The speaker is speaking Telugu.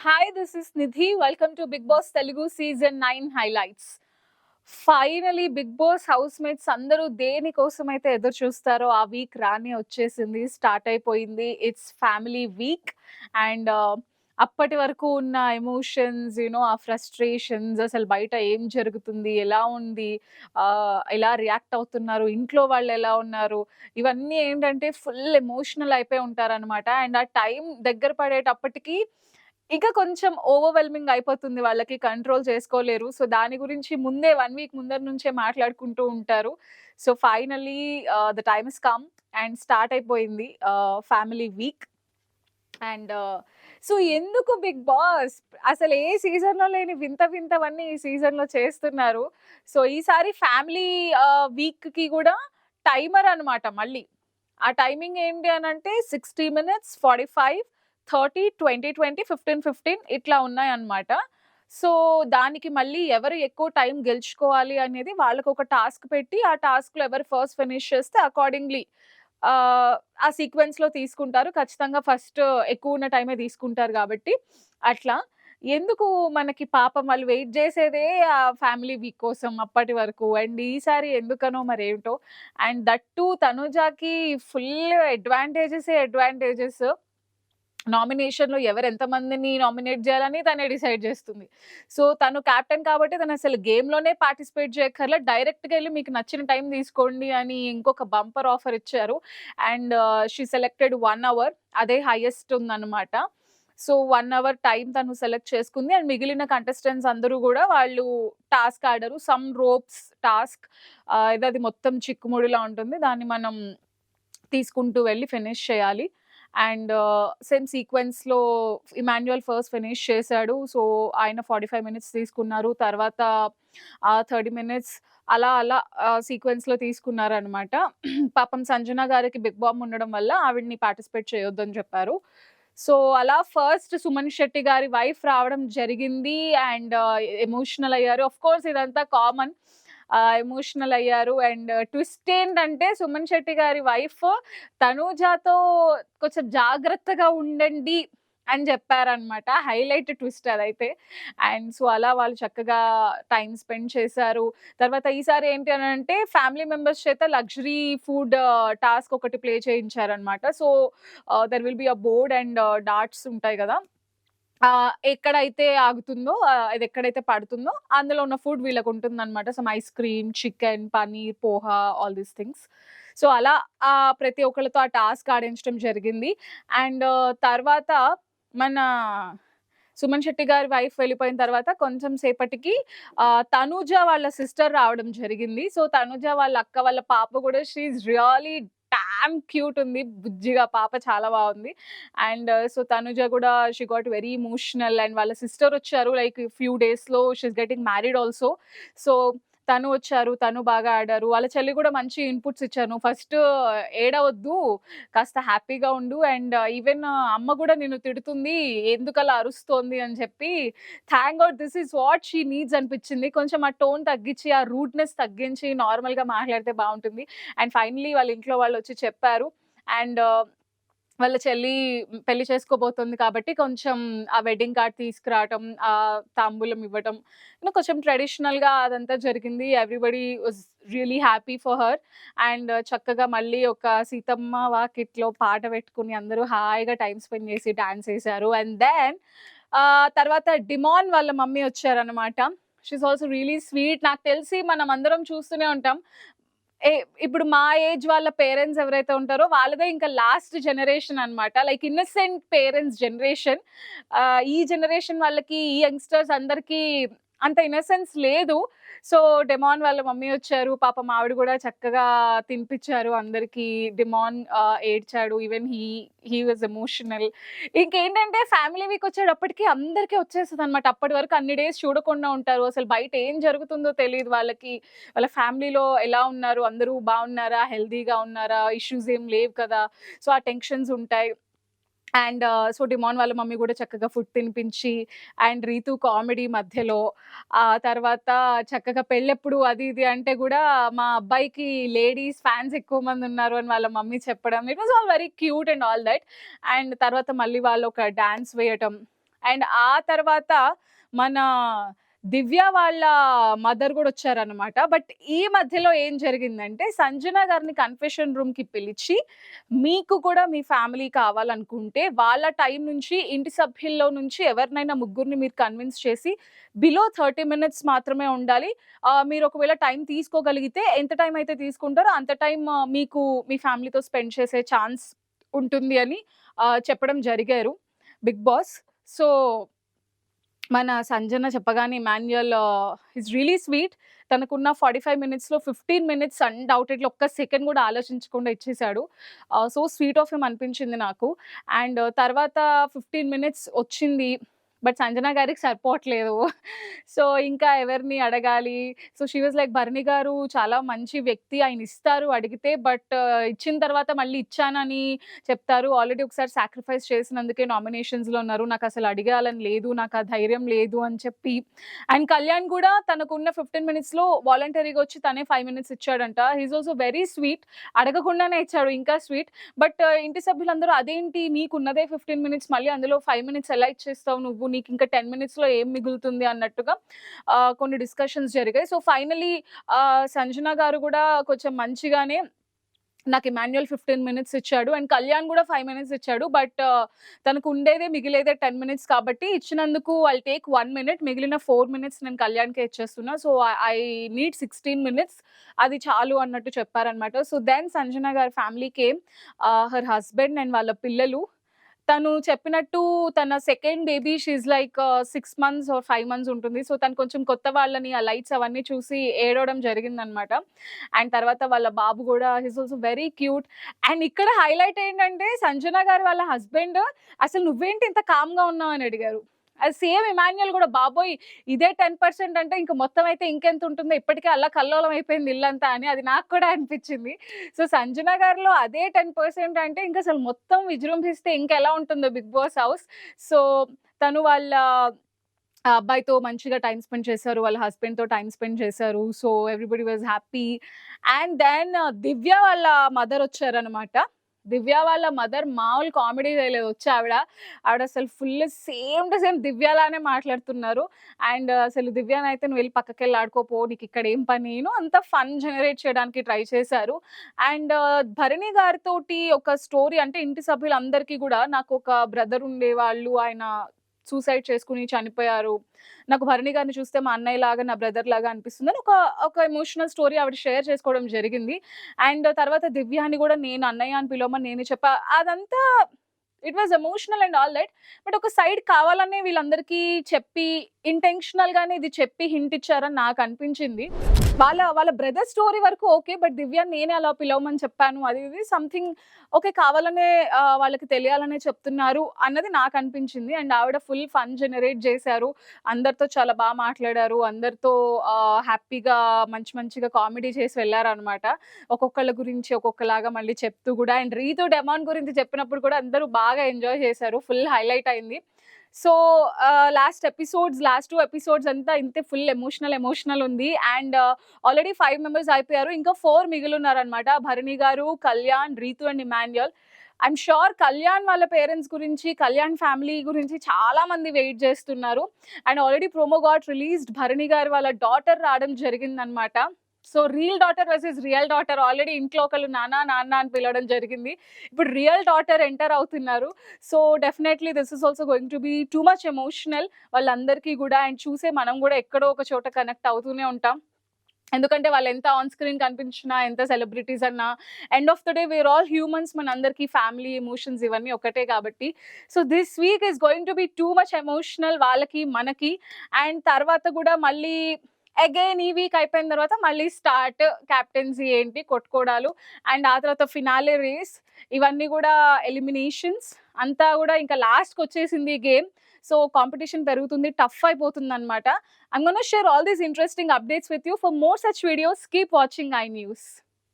Hi, this is Nidhi. Welcome to Big Boss Telugu Season 9 highlights. Finally big boss house mates అందరూ దేనికోసమైతే ఎదురు చూస్తారో ఆ వీక్ రానే వచ్చేసింది. స్టార్ట్ అయిపోయింది. It's family week. అండ్ అప్పటి వరకు ఉన్న ఎమోషన్స్, ఆ ఫ్రస్ట్రేషన్స్, అసలు బయట ఏం జరుగుతుంది? ఎలా ఉంది? ఎలా రియాక్ట్ అవుతున్నారు? ఇంట్లో వాళ్ళు ఎలా ఉన్నారు? ఇవన్నీ ఏంటంటే ఫుల్ ఎమోషనల్ అయిపోయి ఉంటారనమాట. అండ్ ఆ టైం దగ్గర పడేటప్పటికి ఇక కొంచెం ఓవర్‌వెల్మింగ్ అయిపోతుంది వాళ్ళకి. కంట్రోల్ చేసుకోలేరు. సో, దాని గురించి ముందే 1 వీక్ ముందర నుంచే మాట్లాడుకుంటూ ఉంటారు. So, finally the time has come and start అయిపోయింది ఫ్యామిలీ వీక్. అండ్ సో, ఎందుకు బిగ్ బాస్ అసలు ఏ సీజన్‌లో లేని వింత వింతవన్నీ ఈ సీజన్‌లో చేస్తున్నారు. సో, ఈసారి ఫ్యామిలీ వీక్‌కి గూడా టైమర్ అనమాట మళ్ళీ. ఆ టైమింగ్ ఏంటి అనంటే 60 మినిట్స్, 45, 30, 20, 20, 15, 15 ఇట్లా ఉన్నాయన్నమాట. సో, దానికి మళ్ళీ ఎవరు ఎక్కువ టైం గెలుచుకోవాలి అనేది వాళ్ళకొక టాస్క్ పెట్టి, ఆ టాస్క్‌లో ఎవరు ఫస్ట్ ఫినిష్ చేస్తే అకార్డింగ్‌లీ ఆ సీక్వెన్స్‌లో తీసుకుంటారు. ఖచ్చితంగా ఫస్ట్ ఎక్కువున్న టైమే తీసుకుంటారు గాబట్టి అట్లా. ఎందుకు మనకి పాపం వాళ్ళు వెయిట్ జేసేదే ఆ ఫ్యామిలీ వీక్ కోసం అప్పటి వరకు. అండ్ ఈసారి ఎందుకనో మరేంటో. అండ్ దట్ టూ తనుజాకి ఫుల్ అడ్వాంటేజెసే అడ్వాంటేజెస్. నామినేషన్‌లో ఎవరెంత మందిని నామినేట్ జేయాలని తనే డిసైడ్ జేస్తుంది. సో, తను కెప్టెన్ కాబట్టి తనసలు గేమ్‌లోనే పార్టిసిపేట్ చేయక్కర్లే. డైరెక్ట్‌గా ఎళ్లి మీకు నచ్చిన టైం తీసుకోండి అని ఇంకొక బంపర్ ఆఫర్ ఇచ్చారు. And she selected 1 hour. అదే హైయెస్ట్ ఉందన్నమాట. సో, 1 అవర్ టైమ్ తను సెలెక్ట్ చేసుకుంది. అండ్ మిగిలిన కంటెస్టెంట్స్ అందరూ గూడా వాళ్ళు టాస్క్ ఆడారు. సమ్ రోప్స్ టాస్క్ ఇదది మొత్తం చిక్కుముడిలా ఉంటుంది. దాన్ని మనం తీసుకుంటూ వెళ్లి ఫినిష్ చేయాలి. అండ్ సేమ్ సీక్వెన్స్‌లో ఇమాన్యుయల్ ఫస్ట్ ఫినిష్ చేసాడు. సో, ఆయన 45 మినిట్స్ తీసుకున్నారు. తర్వాత 30 మినిట్స్ అలా అలా సీక్వెన్స్‌లో తీసుకున్నారనమాట. పాపం సంజన గారికి బిగ్ బామ్ ఉండడం వల్ల ఆవిడని పార్టిసిపేట్ చేయొద్దని చెప్పారు. సో, అలా ఫస్ట్ సుమన్ శెట్టి గారి వైఫ్ రావడం జరిగింది. అండ్ ఎమోషనల్ అయ్యారు. ఆఫ్ కోర్స్ ఇదంతా కామన్. ఎమోషనల్ అయ్యారు. అండ్ ట్విస్ట్ ఏంటంటే సుమన్ శెట్టి గారి వైఫ్ తనూజాతో కొంచెం జాగ్రత్తగా ఉండండి అని చెప్పారనమాట. హైలైట్ ట్విస్ట్ అదైతే. అండ్ సో, అలా వాళ్ళు చక్కగా టైమ్ స్పెండ్ చేశారు. తర్వాత ఈసారి ఏంటి అనంటే ఫ్యామిలీ మెంబర్స్ చేత లగ్జరీ ఫుడ్ టాస్క్ ఒకటి ప్లే చేయించారనమాట. So, there will be a board and darts ఉంటాయి గదా! ఎక్కడైతే ఆగుతుందో అది ఎక్కడైతే పడుతుందో అందులో ఉన్న ఫుడ్ వీళ్ళకుంటుందనమాట. Some ice cream, chicken, paneer, poha all these things. So, అలా ప్రతి ఒక్కళ్ళతో ఆ టాస్క్ ఆడించడం జరిగింది. అండ్ తర్వాత మన సుమన్ శెట్టి గారి వైఫ్ వెళ్ళిపోయిన తర్వాత కొంచెం సేపటికి తనూజ వాళ్ళ సిస్టర్ రావడం జరిగింది. సో, తనూజ వాళ్ళ అక్క వాళ్ళ పాప గూడా she is really damn cute ఉంది. బుజ్జిగా పాప చాలా బావుంది. అండ్ సో, తనుజ గూడా she got very emotional. And వాళ్ళ సిస్టర్ వచ్చారు. లైక్ ఫ్యూ డేస్‌లో she is getting married also. So, తను వచ్చారు. తను బాగా ఆడారు. వాళ్ళ చెల్లి గూడా మంచి ఇన్‌పుట్స్ ఇచ్చారు. "నువ్వు ఫస్ట్ ఏడవొద్దు. కాస్త హ్యాపీగా ఉండు. అండ్ ఈవెన్ అమ్మ గూడా నిన్ను తిడుతుంది. ఎందుకలా అరుస్తోంది" అని చెప్పి thank God this is what she needs అనిపిచ్చింది. కొంచెం ఆ టోన్ తగ్గించి, ఆ రూడ్‌నెస్ తగ్గించి నార్మల్‌గా మాట్లాడితే బావుంటుంది. అండ్ ఫైనల్లీ వాళ్ళ ఇంట్లో వాళ్ళొచ్చి చెప్పారు. అండ్ వాళ్ళ చెల్లి పెళ్లి చేసుకోబోతుంది కాబట్టి కొంచెం ఆ వెడ్డింగ్ కార్డ్ తీసుకురావటం, తాంబూలం ఇవ్వటం, కొంచెం ట్రెడిషనల్‌గా అదంతా జరిగింది. Everybody was really happy for her. And చక్కగా మళ్ళీ ఒక సీతమ్మ వాకిట్లో పాట పెట్టుకొని అందరూ హాయిగా టైమ్ స్పెండ్ చేసి డాన్స్ ఏసారు. అండ్ దెన్ తర్వాత డిమాన్ వాళ్ళ మమ్మీ వచ్చారనమాట. She is also really sweet. నాకు తెలిసి మనమందరం చూస్తూనే ఉంటాం. ఏ ఇప్పుడు మా ఏజ్ వాళ్ళ పేరెంట్స్ ఎవరైతే ఉంటారో వాళ్ళదే ఇంకా లాస్ట్ జనరేషన్ అన్నమాట. Like innocent parents generation. ఈ జనరేషన్ వాళ్ళకి, ఈ యంగ్‌స్టర్స్ అందరికీ అంత ఇన్నోసెన్స్ లేదు. సో, డెమాన్ వాళ్ళ మమ్మీ వచ్చారు. పాపం ఆవిడ గూడా చక్కగా తినిపిచ్చారు అందరికీ. డెమాన్ ఏడ్చాడు. Even he was emotional. ఇంకేంటంటే ఫ్యామిలీ వీక్ వచ్చేటప్పటికి అందరికి వచ్చేస్తదన్నమాట. అప్పటి వరకు అన్ని డేస్ చూడకుండా ఉంటారు. అసలు బయట ఏం జరుగుతుందో తెలీదు వాళ్ళకి. వాళ్ళ ఫ్యామిలీలో ఎలా ఉన్నారు? అందరూ బావున్నారా? హెల్తీగా ఉన్నారా? ఇష్యూస్ ఏం లేవు కదా! సో, ఆ టెన్షన్స్ ఉంటాయి. అండ్ సో, డిమాన్ వాళ్ళ మమ్మీ గూడా చక్కగా ఫుడ్ తినిపించి, అండ్ రీతు కామెడీ మధ్యలో, తర్వాత చక్కగా పెళ్ళెప్పుడు అది ఇది అంటే గూడా మా అబ్బాయికి లేడీస్ ఫ్యాన్స్ ఎక్కువ మందున్నారు అని వాళ్ళ మమ్మీ చెప్పడం. It was all very cute and all that. And తర్వాత మళ్ళీ వాళ్ళొక డాన్స్ వేయటం. అండ్ ఆ తర్వాత మన దివ్య వాళ్ళ మదర్ గూడా వచ్చారనమాట. బట్ ఈ మధ్యలో ఏం జరిగిందంటే, సంజన గారిని కన్ఫెషన్ రూమ్‌కి పిలిచి, మీకు కూడా మీ ఫ్యామిలీ కావాలనుకుంటే, వాళ్ళ టైం నుంచి ఇంటి సభ్యుల్లో నుంచి ఎవరినైనా ముగ్గురిని మీరు కన్విన్స్ చేసి, బిలో 30 మినిట్స్ మాత్రమే ఉండాలి. మీరు ఒకవేళ టైం తీసుకోగలిగితే, ఎంత టైం అయితే తీసుకుంటారో అంత టైం మీకు మీ ఫ్యామిలీతో స్పెండ్ చేసే ఛాన్స్ ఉంటుంది అని చెప్పడం జరిగారు బిగ్ బాస్. సో మన సంజన చెప్పగానే ఇమాన్యుయల్ ఈస్ రియలీ స్వీట్. తనకున్న 45 మినిట్స్‌లో 15 మినిట్స్ అన్‌డౌటెడ్‌లీ ఒక్క సెకండ్ గూడా ఆలోచించకుండా ఇచ్చేసాడు. సో స్వీట్ ఆఫ్ హిమ్ అనిపించింది నాకు. అండ్ తర్వాత 15 మినిట్స్ వచ్చింది. బట్ సంజన గారికి సరిపోవట్లేదు. సో ఇంకా ఎవరిని అడగాలి? So she was like, Bharani garu చాలా మంచి వ్యక్తి. ఆయన ఇస్తారు అడిగితే. బట్ ఇచ్చిన తర్వాత మళ్ళీ ఇచ్చానని చెప్తారు. ఆల్రెడీ ఒకసారి సాక్రిఫైస్ చేసినందుకే నామినేషన్స్‌లో ఉన్నారు. నాకసలు అడిగాలని లేదు. నాకు ఆ ధైర్యం లేదు అని చెప్పి. అండ్ కళ్యాణ్ కూడా తనకున్న 15 మినిట్స్‌లో వాలంటరీగా వచ్చి తనే 5 మినిట్స్ ఇచ్చాడంట. He is also very sweet. అడగకుండానే ఇచ్చాడు, ఇంకా స్వీట్. బట్ ఇంటి సభ్యులందరూ అదేంటి నీకున్నదే 15 మినిట్స్, మళ్ళీ అందులో 5 మినిట్స్ ఎలా ఇచ్చేస్తావు నువ్వు? నీకు ఇంకా 10 మినిట్స్‌లో ఏం మిగులుతుంది అన్నట్టుగా కొన్ని డిస్కషన్స్ జరిగాయి. సో ఫైనల్లీ సంజన గారు కూడా కొంచెం మంచిగానే నాకు ఇమాన్యుయల్ 15 మినిట్స్ ఇచ్చాడు. అండ్ కళ్యాణ్ కూడా 5 మినిట్స్ ఇచ్చాడు. బట్ తనకు ఉండేదే మిగిలేదే 10 మినిట్స్ కాబట్టి ఇచ్చినందుకు ఐల్ టేక్ 1 మినిట్. మిగిలిన 4 మినిట్స్ నేను కళ్యాణ్‌కే ఇచ్చేస్తున్నా. So I need 16 minutes. అది చాలు అన్నట్టు చెప్పారనమాట. సో దెన్ సంజన గారి family came. Her husband and వాళ్ళ పిల్లలు. తను చెప్పినట్టు తన second baby she is like 6 months or 5 months ఉంటుంది. సో తను కొంచెం కొత్త వాళ్ళని ఆ లైట్స్ అవన్నీ చూసి ఏడవడం జరిగిందనమాట. అండ్ తర్వాత వాళ్ళ బాబు గూడా హి is also very cute. And ఇక్కడ హైలైట్ ఏంటంటే, సంజన గారు వాళ్ళ హస్బెండ్ అసలు నువ్వేంటి ఇంత కామ్‌గా ఉన్నావు అని అడిగారు. అది సేమ్ ఇమాన్యుయల్ గూడా, బాబోయ్! ఇదే 10% అంటే ఇంక మొత్తం అయితే ఇంకెంత ఉంటుందో, ఇప్పటికే అల్లకల్లోలం అయిపోయింది ఇల్లంతా అని అది నాకు కూడా అనిపించింది. సో సంజన గారిలో అదే 10% అంటే ఇంకసలు మొత్తం విజృంభిస్తే ఇంకెలా ఉంటుందో బిగ్ బాస్ హౌస్. సో తను వాళ్ళ అబ్బాయితో మంచిగా టైమ్ స్పెండ్ చేశారు. వాళ్ళ హస్బెండ్‌తో టైమ్ స్పెండ్ చేశారు. So everybody was happy. And then Divya వాళ్ళ మదర్ వచ్చారనమాట. దివ్య వాళ్ళ మదర్ మామూలు కామెడీ చేయలేదు. వచ్చి ఆవిడ అసలు ఫుల్ సేమ్ టు సేమ్ దివ్యలానే మాట్లాడుతున్నారు. అండ్ అసలు దివ్యనైతే "నువ్వు వెళ్లి పక్కకెళ్ళి ఆడుకోపో. నీకు ఇక్కడ ఏం పని?" అంత ఫన్ జనరేట్ చేయడానికి ట్రై చేశారు. అండ్ భరణి గారితోటి ఒక స్టోరీ అంటే, ఇంటి సభ్యులందరికీ గూడా నాకు ఒక బ్రదర్ ఉండేవాళ్ళు. ఆయన సూసైడ్ చేసుకొని చనిపోయారు. నాకు భరణి గారిని చూస్తే మా అన్నయ్యలాగా, నా బ్రదర్‌లాగా అనిపిస్తుందని ఒక ఎమోషనల్ స్టోరీ ఆవిడ షేర్ చేసుకోవడం జరిగింది. అండ్ తర్వాత దివ్యాని గూడా నేను అన్నయ్య అని పిలవమని నేనే చెప్పా. అదంతా it was emotional and all that. But ఒక సైడ్ కావాలనే వీళ్ళందరికీ చెప్పి, ఇంటెన్షనల్‌గానే ఇది చెప్పి హింట్ ఇచ్చారని నాకు అనిపించింది. వాళ్ళ బ్రదర్ స్టోరీ వరకు ఓకే. బట్ దివ్యాని నేనే అలా పిలవమని చెప్పాను. అది ఇది సంథింగ్ ఓకే. కావాలనే వాళ్ళకి తెలియాలనే చెప్తున్నారు అన్నది నాకు అనిపించింది. అండ్ ఆవిడ ఫుల్ ఫన్ జనరేట్ చేశారు. అందరితో చాలా మాట్లాడారు. అందరితో హ్యాపీగా మంచిగా కామెడీ చేసి వెళ్లారనమాట. ఒక్కొక్కళ్ళ గురించి ఒక్కొక్కలాగా మళ్ళీ చెప్తూ గూడా. అండ్ రీతు డెమాన్ గురించి చెప్పినప్పుడు కూడా అందరూ బాగా ఎంజాయ్ చేశారు. ఫుల్ హైలైట్ అయింది. సో లాస్ట్ 2 ఎపిసోడ్స్ అంతా ఇంతే ఫుల్ ఎమోషనల్ ఉంది. అండ్ ఆల్రెడీ 5 మెంబర్స్ అయిపోయారు. ఇంకా 4 మిగిలున్నారనమాట. Bharani garu, Kalyan, Ritu and Emmanuel. I'm sure Kalyan వాళ్ళ పేరెంట్స్ గురించి, కళ్యాణ్ ఫ్యామిలీ గురించి చాలా మంది వెయిట్ చేస్తున్నారు. And already promo got released. Bharani garu వాళ్ళ డాటర్ రావడం జరిగిందనమాట. So real daughter versus real daughter. Already ఇంట్లో ఒకళ్ళు నాన్న అని పిలవడం జరిగింది. ఇప్పుడు రియల్ డాటర్ ఎంటర్ అవుతున్నారు. So definitely this is also going to be too much emotional వాళ్ళందరికీ గూడా. అండ్ చూసే మనం గూడా ఎక్కడో ఒక చోట కనెక్ట్ అవుతూనే ఉంటాం. ఎందుకంటే వాళ్ళు ఎంత ఆన్ స్క్రీన్ కనిపించినా, ఎంత సెలబ్రిటీస్ అన్నా, end of the day we are all humans. మనందరికీ ఫ్యామిలీ, ఎమోషన్స్ ఇవన్నీ ఒకటే కాబట్టి. So this week is going to be too much emotional వాళ్ళకి, మనకి. అండ్ తర్వాత గూడా మళ్ళీ అగైన్ ఈ వీక్ అయిపోయిన తర్వాత మళ్ళీ స్టార్ట్ క్యాప్టెన్సీ ఏంటి కొట్టుకోవడాలు. అండ్ ఆ తర్వాత ఫినాలే రేస్. ఇవన్నీ గూడా ఎలిమినేషన్స్. అంతా గూడా ఇంకా లాస్ట్‌కి వచ్చేసింది గేమ్. సో కాంపిటీషన్ పెరుగుతుంది. Tough అయిపోతుందన్నమాట. I'm gonna share all these interesting updates with you. For more such videos, keep watching iNews.